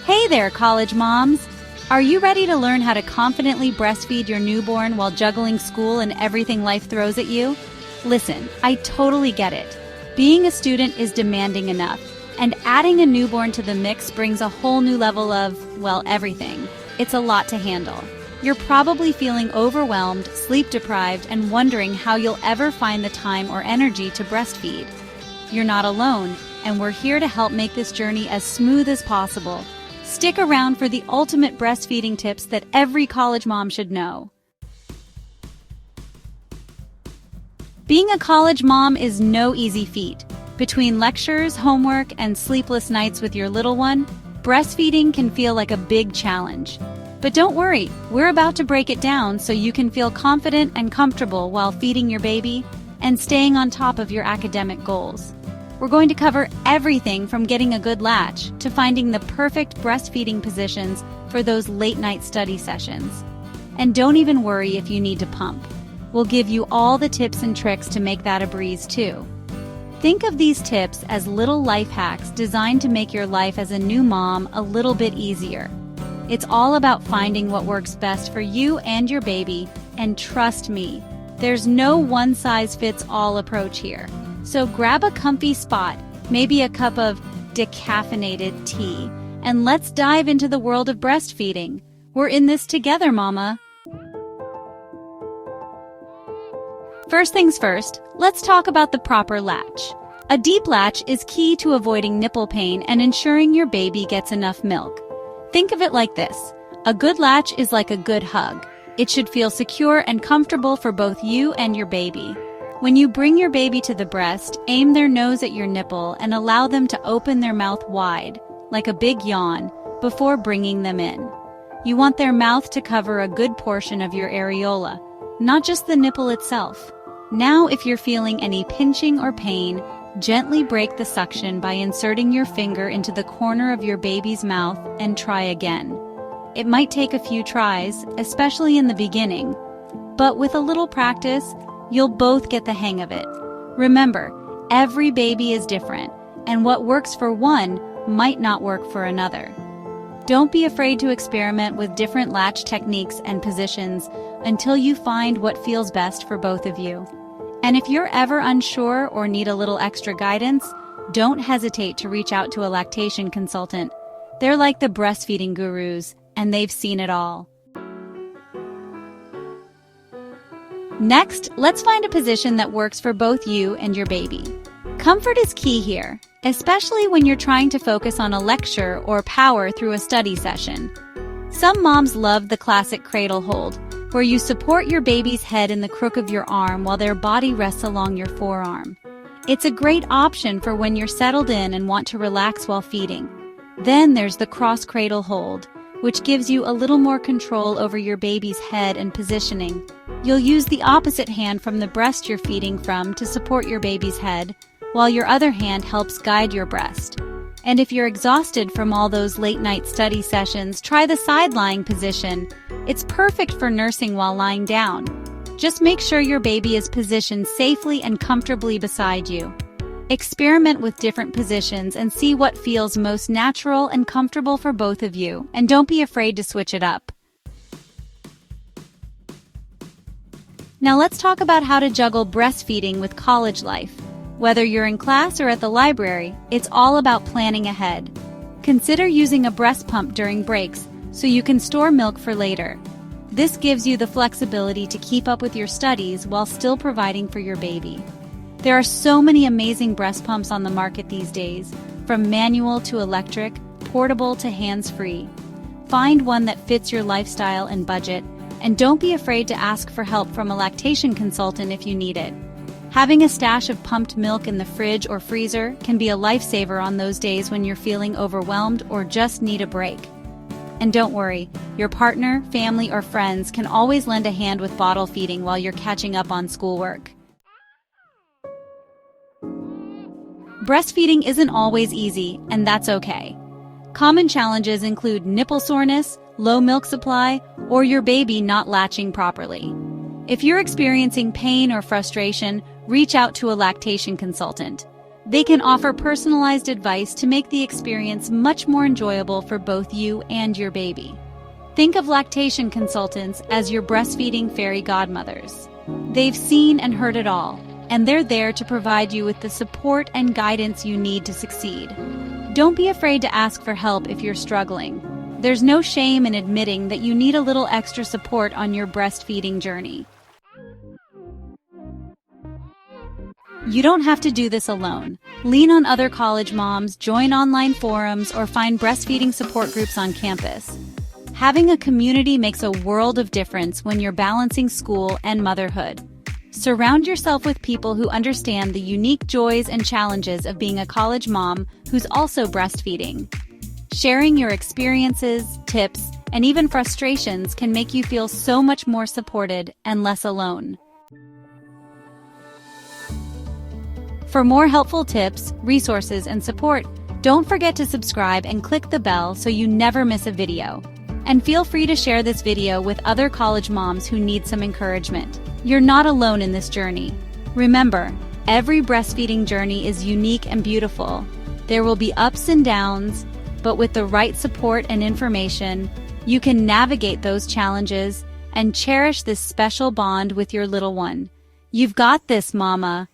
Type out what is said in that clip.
Hey there, college moms! Are you ready to learn how to confidently breastfeed your newborn while juggling school and everything life throws at you? Listen, I totally get it. Being a student is demanding enough, and adding a newborn to the mix brings a whole new level of, well, everything. It's a lot to handle. You're probably feeling overwhelmed, sleep-deprived, and wondering how you'll ever find the time or energy to breastfeed. You're not alone, and we're here to help make this journey as smooth as possible. Stick around for the ultimate breastfeeding tips that every college mom should know. Being a college mom is no easy feat. Between lectures, homework, and sleepless nights with your little one, breastfeeding can feel like a big challenge. But don't worry, we're about to break it down so you can feel confident and comfortable while feeding your baby and staying on top of your academic goals. We're going to cover everything from getting a good latch to finding the perfect breastfeeding positions for those late-night study sessions. And don't even worry if you need to pump. We'll give you all the tips and tricks to make that a breeze too. Think of these tips as little life hacks designed to make your life as a new mom a little bit easier. It's all about finding what works best for you and your baby, and trust me, there's no one-size-fits-all approach here. So grab a comfy spot, maybe a cup of decaffeinated tea, and let's dive into the world of breastfeeding. We're in this together, mama. First things first, let's talk about the proper latch. A deep latch is key to avoiding nipple pain and ensuring your baby gets enough milk. Think of it like this. A good latch is like a good hug. It should feel secure and comfortable for both you and your baby. When you bring your baby to the breast, aim their nose at your nipple and allow them to open their mouth wide, like a big yawn, before bringing them in. You want their mouth to cover a good portion of your areola, not just the nipple itself. Now, if you're feeling any pinching or pain, gently break the suction by inserting your finger into the corner of your baby's mouth and try again. It might take a few tries, especially in the beginning, but with a little practice, you'll both get the hang of it. Remember, every baby is different, and what works for one might not work for another. Don't be afraid to experiment with different latch techniques and positions until you find what feels best for both of you. And if you're ever unsure or need a little extra guidance, don't hesitate to reach out to a lactation consultant. They're like the breastfeeding gurus, and they've seen it all. Next, let's find a position that works for both you and your baby. Comfort is key here, especially when you're trying to focus on a lecture or power through a study session. Some moms love the classic cradle hold, where you support your baby's head in the crook of your arm while their body rests along your forearm. It's a great option for when you're settled in and want to relax while feeding. Then there's the cross cradle hold, which gives you a little more control over your baby's head and positioning. You'll use the opposite hand from the breast you're feeding from to support your baby's head, while your other hand helps guide your breast. And if you're exhausted from all those late-night study sessions, try the side-lying position. It's perfect for nursing while lying down. Just make sure your baby is positioned safely and comfortably beside you. Experiment with different positions and see what feels most natural and comfortable for both of you, and don't be afraid to switch it up. Now let's talk about how to juggle breastfeeding with college life. Whether you're in class or at the library, it's all about planning ahead. Consider using a breast pump during breaks so you can store milk for later. This gives you the flexibility to keep up with your studies while still providing for your baby. There are so many amazing breast pumps on the market these days, from manual to electric, portable to hands-free. Find one that fits your lifestyle and budget, and don't be afraid to ask for help from a lactation consultant if you need it. Having a stash of pumped milk in the fridge or freezer can be a lifesaver on those days when you're feeling overwhelmed or just need a break. And don't worry, your partner, family, or friends can always lend a hand with bottle feeding while you're catching up on schoolwork. Breastfeeding isn't always easy, and that's okay. Common challenges include nipple soreness, low milk supply, or your baby not latching properly. If you're experiencing pain or frustration, reach out to a lactation consultant. They can offer personalized advice to make the experience much more enjoyable for both you and your baby. Think of lactation consultants as your breastfeeding fairy godmothers. They've seen and heard it all, and they're there to provide you with the support and guidance you need to succeed. Don't be afraid to ask for help if you're struggling. There's no shame in admitting that you need a little extra support on your breastfeeding journey. You don't have to do this alone. Lean on other college moms, join online forums, or find breastfeeding support groups on campus. Having a community makes a world of difference when you're balancing school and motherhood. Surround yourself with people who understand the unique joys and challenges of being a college mom who's also breastfeeding. Sharing your experiences, tips, and even frustrations can make you feel so much more supported and less alone. For more helpful tips, resources, and support, don't forget to subscribe and click the bell so you never miss a video. And feel free to share this video with other college moms who need some encouragement. You're not alone in this journey. Remember, every breastfeeding journey is unique and beautiful. There will be ups and downs, but with the right support and information, you can navigate those challenges and cherish this special bond with your little one. You've got this, Mama.